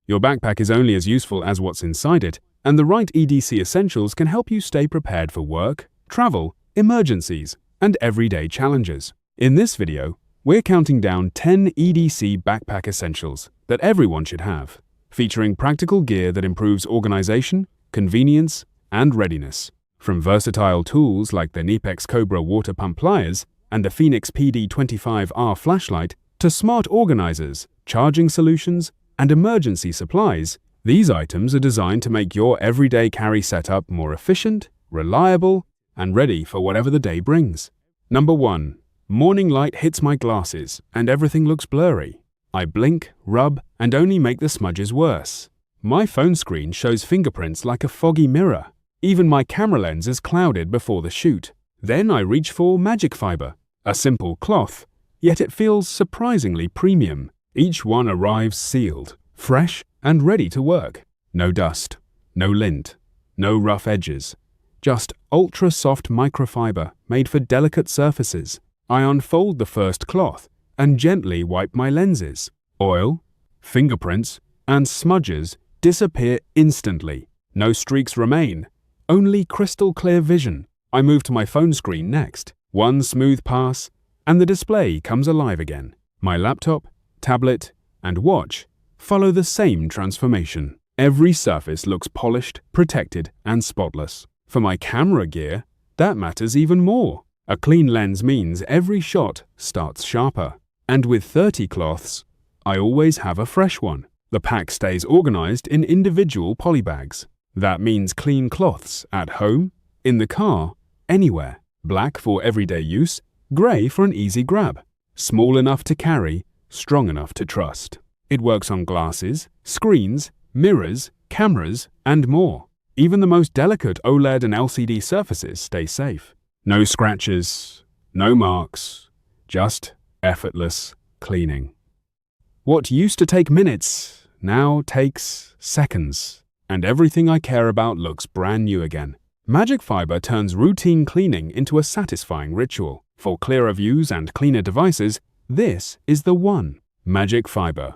Your backpack is only as useful as what's inside it, and the Rite EDC Essentials can help you stay prepared for work, travel, emergencies, and everyday challenges. In this video, we're counting down 10 EDC backpack essentials that everyone should have, featuring practical gear that improves organization, convenience, and readiness. From versatile tools like the KNIPEX Cobra water pump pliers and the Fenix PD25R flashlight to smart organizers, charging solutions, and emergency supplies, these items are designed to make your everyday carry setup more efficient, reliable, and ready for whatever the day brings. Number 1. Morning light hits my glasses and everything looks blurry. I blink, rub, and only make the smudges worse. My phone screen shows fingerprints like a foggy mirror. Even my camera lens is clouded before the shoot. Then I reach for MagicFiber, a simple cloth, yet it feels surprisingly premium. Each one arrives sealed, fresh, and ready to work. No dust, no lint, no rough edges. Just ultra-soft microfiber made for delicate surfaces. I unfold the first cloth and gently wipe my lenses. Oil, fingerprints, and smudges disappear instantly. No streaks remain, only crystal clear vision. I move to my phone screen next. One smooth pass, and the display comes alive again. My laptop, tablet, and watch follow the same transformation. Every surface looks polished, protected, and spotless. For my camera gear, that matters even more. A clean lens means every shot starts sharper. And with 30 cloths, I always have a fresh one. The pack stays organized in individual polybags. That means clean cloths at home, in the car, anywhere. Black for everyday use, gray for an easy grab. Small enough to carry, strong enough to trust. It works on glasses, screens, mirrors, cameras, and more. Even the most delicate OLED and LCD surfaces stay safe. No scratches, no marks, just effortless cleaning. What used to take minutes now takes seconds, and everything I care about looks brand new again. MagicFiber turns routine cleaning into a satisfying ritual. For clearer views and cleaner devices, this is the one. MagicFiber.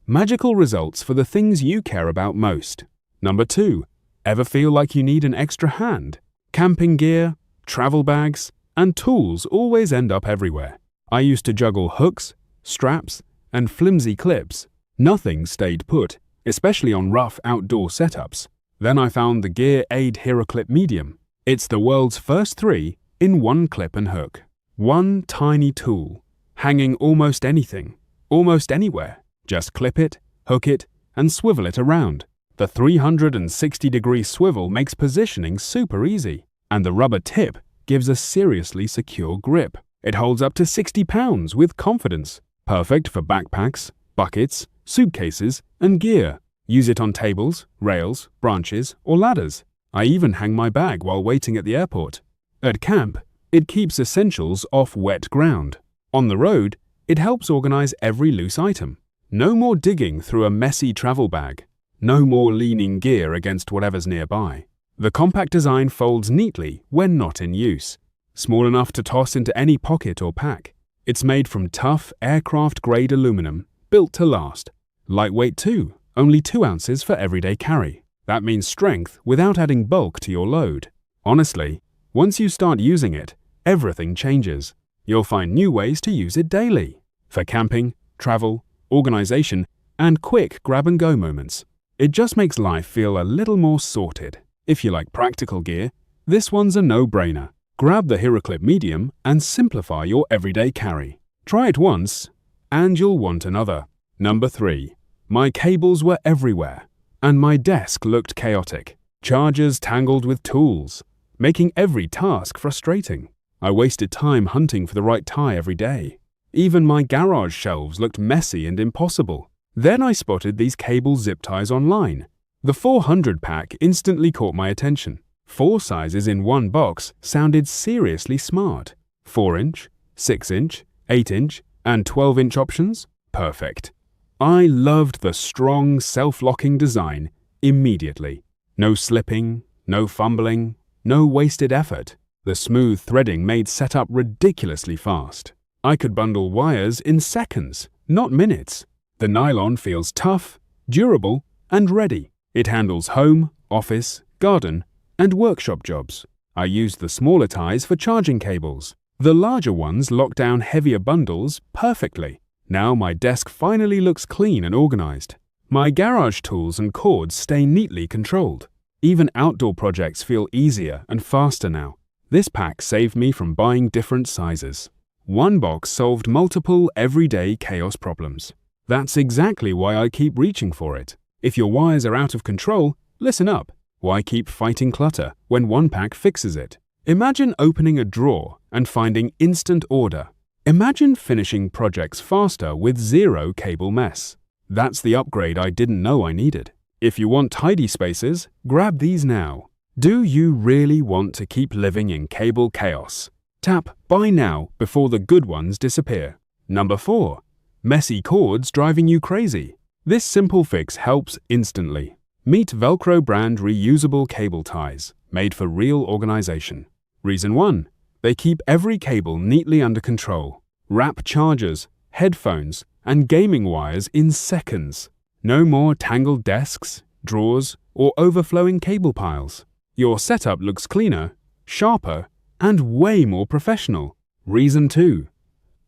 Magical results for the things you care about most. Number 2. Ever feel like you need an extra hand? Camping gear, travel bags, and tools always end up everywhere. I used to juggle hooks, straps, and flimsy clips. Nothing stayed put, especially on rough outdoor setups. Then I found the Gear Aid HEROCLIP Medium. It's the world's first 3 in one clip and hook. One tiny tool, hanging almost anything, almost anywhere. Just clip it, hook it, and swivel it around. The 360-degree swivel makes positioning super easy, and the rubber tip gives a seriously secure grip. It holds up to 60 pounds with confidence. Perfect for backpacks, buckets, suitcases, and gear. Use it on tables, rails, branches, or ladders. I even hang my bag while waiting at the airport. At camp, it keeps essentials off wet ground. On the road, it helps organize every loose item. No more digging through a messy travel bag. No more leaning gear against whatever's nearby. The compact design folds neatly when not in use. Small enough to toss into any pocket or pack. It's made from tough, aircraft-grade aluminum, built to last. Lightweight too, only 2 ounces for everyday carry. That means strength without adding bulk to your load. Honestly, once you start using it, everything changes. You'll find new ways to use it daily. For camping, travel, organization, and quick grab-and-go moments. It just makes life feel a little more sorted. If you like practical gear, this one's a no-brainer. Grab the HEROCLIP Medium and simplify your everyday carry. Try it once, and you'll want another. Number 3. My cables were everywhere, and my desk looked chaotic. Chargers tangled with tools, making every task frustrating. I wasted time hunting for the right tie every day. Even my garage shelves looked messy and impossible. Then I spotted these cable zip ties online. The 400 pack instantly caught my attention. 4 sizes in one box sounded seriously smart. 4-inch, 6-inch, 8-inch, and 12-inch options? Perfect. I loved the strong, self-locking design immediately. No slipping, no fumbling, no wasted effort. The smooth threading made setup ridiculously fast. I could bundle wires in seconds, not minutes. The nylon feels tough, durable, and ready. It handles home, office, garden, and workshop jobs. I used the smaller ties for charging cables. The larger ones lock down heavier bundles perfectly. Now my desk finally looks clean and organized. My garage tools and cords stay neatly controlled. Even outdoor projects feel easier and faster now. This pack saved me from buying different sizes. One box solved multiple everyday chaos problems. That's exactly why I keep reaching for it. If your wires are out of control, listen up. Why keep fighting clutter when one pack fixes it? Imagine opening a drawer and finding instant order. Imagine finishing projects faster with zero cable mess. That's the upgrade I didn't know I needed. If you want tidy spaces, grab these now. Do you really want to keep living in cable chaos? Tap Buy Now before the good ones disappear. Number 4. Messy cords driving you crazy. This simple fix helps instantly. Meet VELCRO brand reusable cable ties, made for real organization. Reason 1. They keep every cable neatly under control. Wrap chargers, headphones, and gaming wires in seconds. No more tangled desks, drawers, or overflowing cable piles. Your setup looks cleaner, sharper, and way more professional. Reason 2.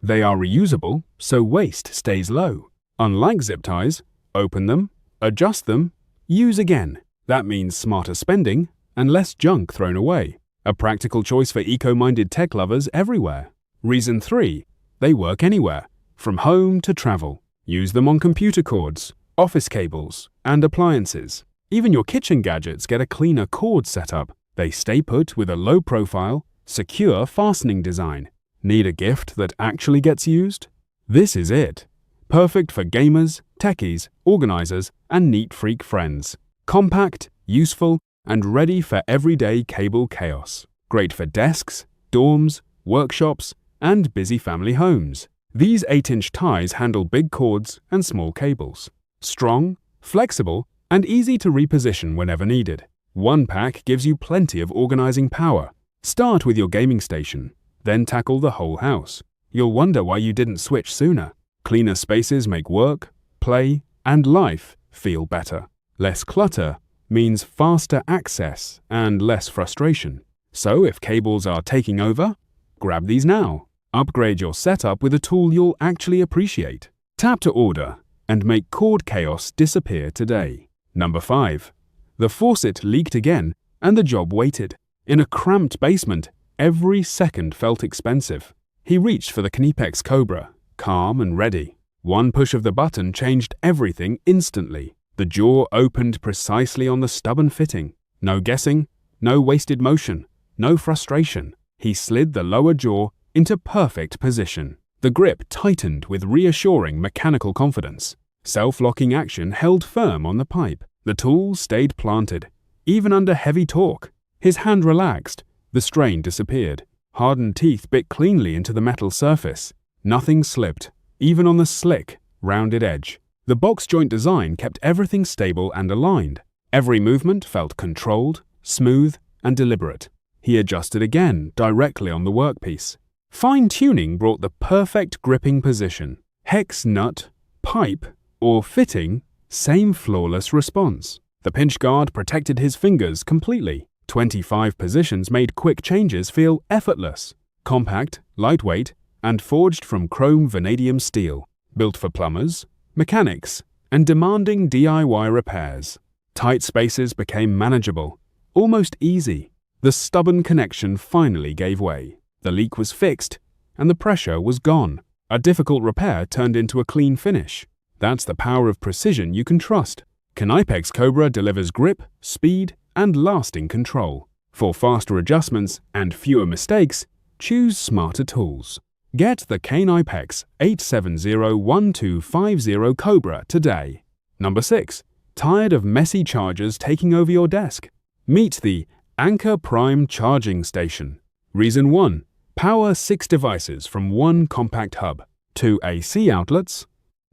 They are reusable, so waste stays low. Unlike zip ties, open them, adjust them, use again. That means smarter spending and less junk thrown away. A practical choice for eco-minded tech lovers everywhere. Reason 3. They work anywhere, from home to travel. Use them on computer cords, office cables, and appliances. Even your kitchen gadgets get a cleaner cord setup. They stay put with a low-profile, secure fastening design. Need a gift that actually gets used? This is it. Perfect for gamers, techies, organizers, and neat freak friends. Compact, useful, and ready for everyday cable chaos. Great for desks, dorms, workshops, and busy family homes. These 8-inch ties handle big cords and small cables. Strong, flexible, and easy to reposition whenever needed. One pack gives you plenty of organizing power. Start with your gaming station, then tackle the whole house. You'll wonder why you didn't switch sooner. Cleaner spaces make work, play, and life feel better. Less clutter means faster access and less frustration. So if cables are taking over, grab these now. Upgrade your setup with a tool you'll actually appreciate. Tap to order and make cord chaos disappear today. Number 5. The faucet leaked again and the job waited. In a cramped basement, every second felt expensive. He reached for the KNIPEX Cobra, calm and ready. One push of the button changed everything instantly. The jaw opened precisely on the stubborn fitting. No guessing, no wasted motion, no frustration. He slid the lower jaw into perfect position. The grip tightened with reassuring mechanical confidence. Self-locking action held firm on the pipe. The tool stayed planted, even under heavy torque. His hand relaxed. The strain disappeared. Hardened teeth bit cleanly into the metal surface. Nothing slipped, even on the slick, rounded edge. The box joint design kept everything stable and aligned. Every movement felt controlled, smooth, and deliberate. He adjusted again, directly on the workpiece. Fine-tuning brought the perfect gripping position. Hex nut, pipe, or fitting, same flawless response. The pinch guard protected his fingers completely. 25 positions made quick changes feel effortless. Compact, lightweight, and forged from chrome vanadium steel. Built for plumbers, mechanics, and demanding DIY repairs. Tight spaces became manageable, almost easy. The stubborn connection finally gave way. The leak was fixed, and the pressure was gone. A difficult repair turned into a clean finish. That's the power of precision you can trust. KNIPEX Cobra delivers grip, speed, and lasting control. For faster adjustments and fewer mistakes, choose smarter tools. Get the KNIPEX 8701250 Cobra today. Number 6. Tired of messy chargers taking over your desk? Meet the Anker Prime Charging Station. Reason 1. Power 6 devices from one compact hub. 2 AC outlets,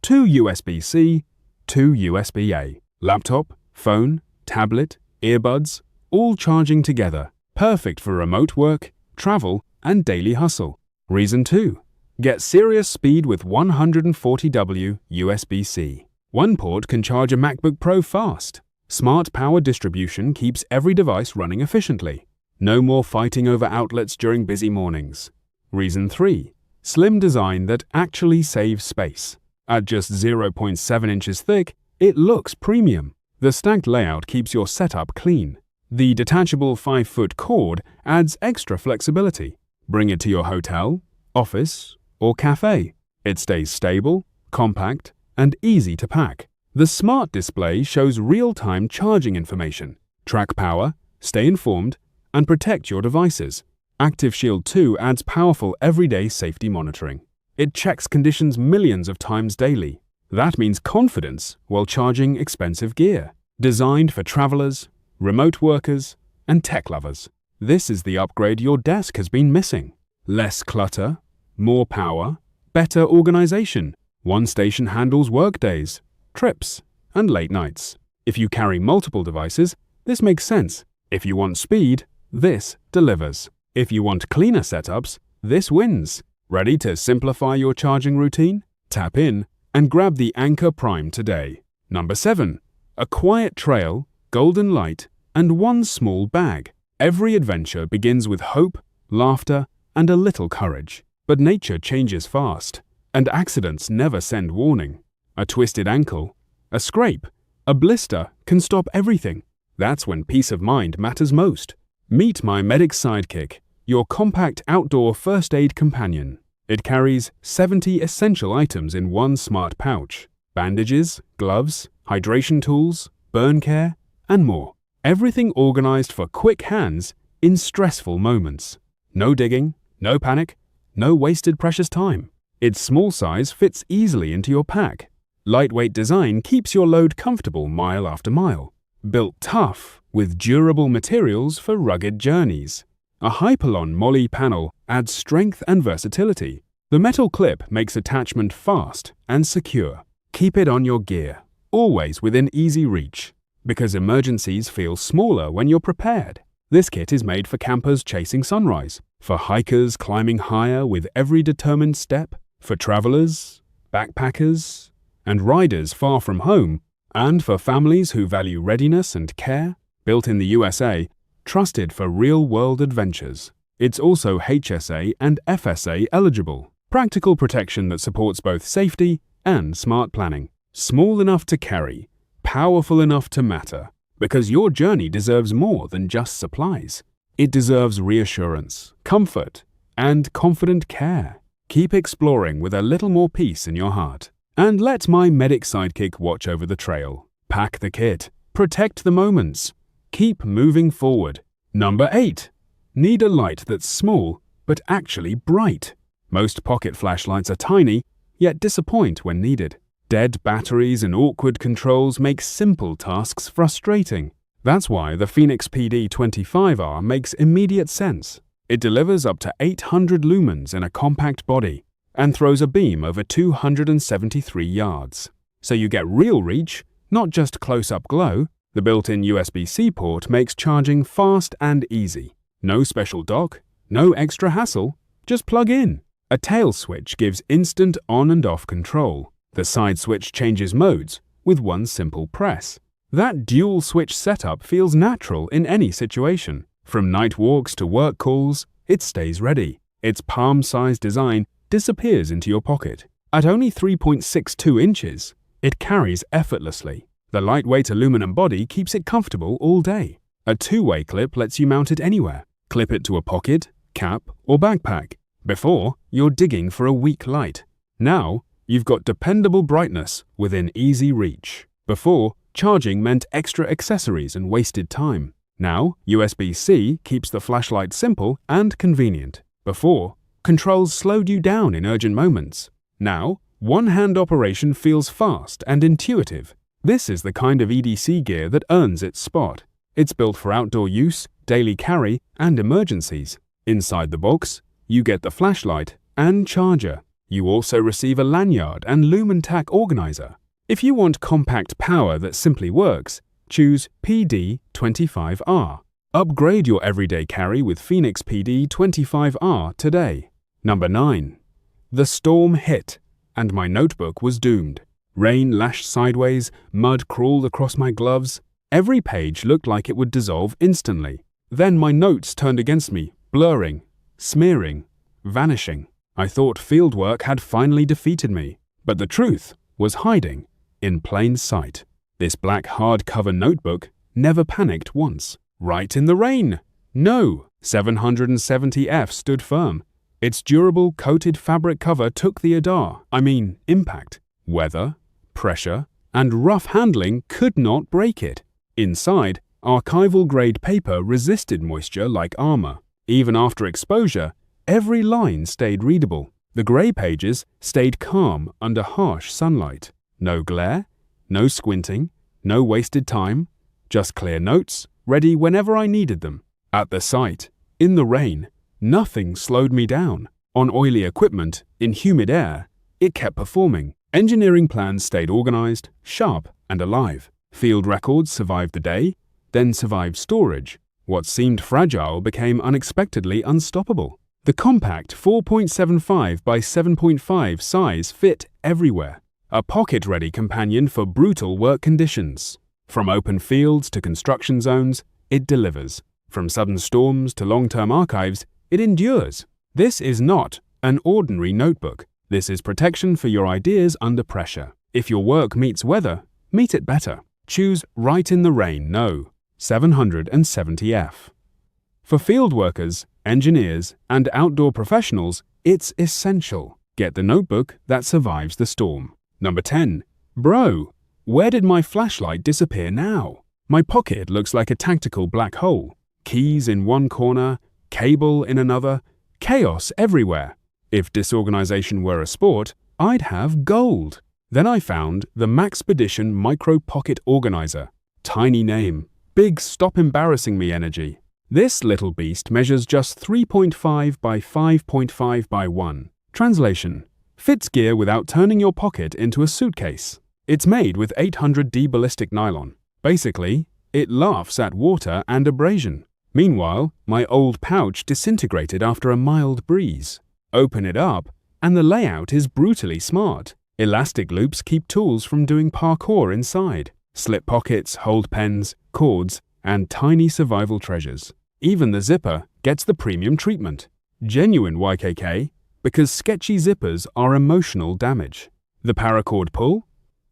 2 USB-C, 2 USB-A. Laptop, phone, tablet, earbuds, all charging together. Perfect for remote work, travel, and daily hustle. Reason 2. Get serious speed with 140W USB-C. One port can charge a MacBook Pro fast. Smart power distribution keeps every device running efficiently. No more fighting over outlets during busy mornings. Reason 3. Slim design that actually saves space. At just 0.7 inches thick, it looks premium. The stacked layout keeps your setup clean. The detachable 5-foot cord adds extra flexibility. Bring it to your hotel, office, or cafe. It stays stable, compact, and easy to pack. The smart display shows real-time charging information. Track power, stay informed, and protect your devices. Active Shield 2 adds powerful everyday safety monitoring. It checks conditions millions of times daily. That means confidence while charging expensive gear. Designed for travelers, remote workers, and tech lovers. This is the upgrade your desk has been missing. Less clutter, more power, better organization. One station handles workdays, trips, and late nights. If you carry multiple devices, this makes sense. If you want speed, this delivers. If you want cleaner setups, this wins. Ready to simplify your charging routine? Tap in and grab the Anker Prime today. Number 7. A quiet trail, golden light, and one small bag. Every adventure begins with hope, laughter, and a little courage. But nature changes fast, and accidents never send warning. A twisted ankle, a scrape, a blister can stop everything. That's when peace of mind matters most. Meet my Sidekick, your compact outdoor first aid companion. It carries 70 essential items in one smart pouch. Bandages, gloves, hydration tools, burn care, and more. Everything organized for quick hands in stressful moments. No digging, no panic, no wasted precious time. Its small size fits easily into your pack. Lightweight design keeps your load comfortable mile after mile. Built tough with durable materials for rugged journeys. A Hypalon Moly panel adds strength and versatility. The metal clip makes attachment fast and secure. Keep it on your gear, always within easy reach, because emergencies feel smaller when you're prepared. This kit is made for campers chasing sunrise, for hikers climbing higher with every determined step, for travelers, backpackers, and riders far from home, and for families who value readiness and care. Built in the USA, trusted for real-world adventures. It's also HSA and FSA eligible. Practical protection that supports both safety and smart planning. Small enough to carry, powerful enough to matter. Because your journey deserves more than just supplies. It deserves reassurance, comfort, and confident care. Keep exploring with a little more peace in your heart. And let my Sidekick watch over the trail. Pack the kit. Protect the moments. Keep moving forward. Number 8. Need a light that's small, but actually bright. Most pocket flashlights are tiny, yet disappoint when needed. Dead batteries and awkward controls make simple tasks frustrating. That's why the Fenix PD25R makes immediate sense. It delivers up to 800 lumens in a compact body and throws a beam over 273 yards. So you get real reach, not just close-up glow. The built-in USB-C port makes charging fast and easy. No special dock, no extra hassle, just plug in. A tail switch gives instant on and off control. The side switch changes modes with one simple press. That dual switch setup feels natural in any situation. From night walks to work calls, it stays ready. Its palm-sized design disappears into your pocket. At only 3.62 inches, it carries effortlessly. The lightweight aluminum body keeps it comfortable all day. A two-way clip lets you mount it anywhere. Clip it to a pocket, cap, or backpack. Before, you're digging for a weak light. Now, you've got dependable brightness within easy reach. Before, charging meant extra accessories and wasted time. Now, USB-C keeps the flashlight simple and convenient. Before, controls slowed you down in urgent moments. Now, one-hand operation feels fast and intuitive. This is the kind of EDC gear that earns its spot. It's built for outdoor use, daily carry, and emergencies. Inside the box, you get the flashlight and charger. You also receive a lanyard and Lumen tack organizer. If you want compact power that simply works, choose PD25R. Upgrade your everyday carry with Fenix PD25R today. Number 9. The storm hit, and my notebook was doomed. Rain lashed sideways, mud crawled across my gloves. Every page looked like it would dissolve instantly. Then my notes turned against me, blurring, smearing, vanishing. I thought fieldwork had finally defeated me, but the truth was hiding in plain sight. This black hardcover notebook never panicked once. Rite in the rain! No! 770F stood firm. Its durable coated fabric cover took the impact. Weather, pressure, and rough handling could not break it. Inside, archival-grade paper resisted moisture like armor. Even after exposure, every line stayed readable. The gray pages stayed calm under harsh sunlight. No glare, no squinting, no wasted time, just clear notes, ready whenever I needed them. At the site, in the rain, nothing slowed me down. On oily equipment, in humid air, it kept performing. Engineering plans stayed organized, sharp, and alive. Field records survived the day, then survived storage. What seemed fragile became unexpectedly unstoppable. The compact 4.75 by 7.5 size fit everywhere. A pocket-ready companion for brutal work conditions. From open fields to construction zones, it delivers. From sudden storms to long-term archives, it endures. This is not an ordinary notebook. This is protection for your ideas under pressure. If your work meets weather, meet it better. Choose Rite in the Rain No. 770F. For field workers, engineers, and outdoor professionals, it's essential. Get the notebook that survives the storm. Number 10. Bro, where did my flashlight disappear now? My pocket looks like a tactical black hole. Keys in one corner, cable in another, chaos everywhere. If disorganization were a sport, I'd have gold. Then I found the Maxpedition Micro Pocket Organizer. Tiny name, big stop embarrassing me energy. This little beast measures just 3.5 by 5.5 by 1. Translation: fits gear without turning your pocket into a suitcase. It's made with 800D ballistic nylon. Basically, it laughs at water and abrasion. Meanwhile, my old pouch disintegrated after a mild breeze. Open it up, and the layout is brutally smart. Elastic loops keep tools from doing parkour inside. Slip pockets hold pens, cords, and tiny survival treasures. Even the zipper gets the premium treatment. Genuine YKK, because sketchy zippers are emotional damage. The paracord pull?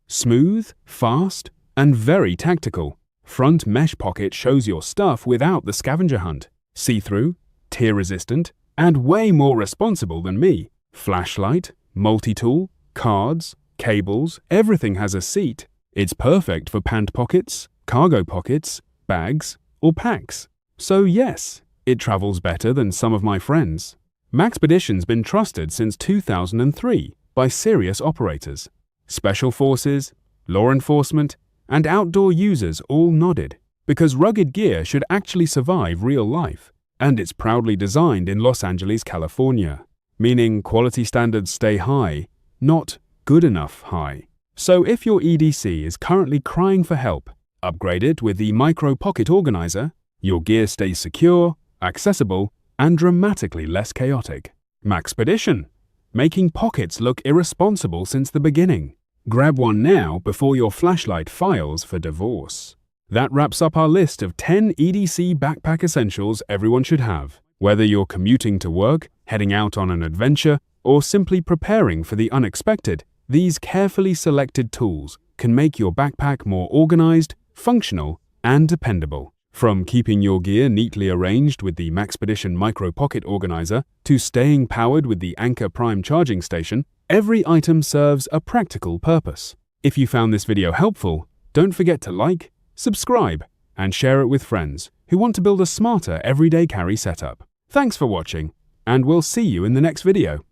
Smooth, fast, and very tactical. Front mesh pocket shows your stuff without the scavenger hunt. See-through, tear-resistant, and way more responsible than me. Flashlight, multi-tool, cards, cables, everything has a seat. It's perfect for pant pockets, cargo pockets, bags, or packs. So yes, it travels better than some of my friends. Maxpedition's been trusted since 2003 by serious operators. Special forces, law enforcement, and outdoor users all nodded, because rugged gear should actually survive real life. And it's proudly designed in Los Angeles, California, meaning quality standards stay high, not good enough high. So if your EDC is currently crying for help, upgrade it with the Micro Pocket Organizer. Your gear stays secure, accessible, and dramatically less chaotic. Maxpedition, making pockets look irresponsible since the beginning. Grab one now before your flashlight files for divorce. That wraps up our list of 10 EDC backpack essentials everyone should have. Whether you're commuting to work, heading out on an adventure, or simply preparing for the unexpected, these carefully selected tools can make your backpack more organized, functional, and dependable. From keeping your gear neatly arranged with the Maxpedition Micro Pocket Organizer to staying powered with the Anker Prime charging station, every item serves a practical purpose. If you found this video helpful, don't forget to like, subscribe, and share it with friends who want to build a smarter everyday carry setup. Thanks for watching, and we'll see you in the next video.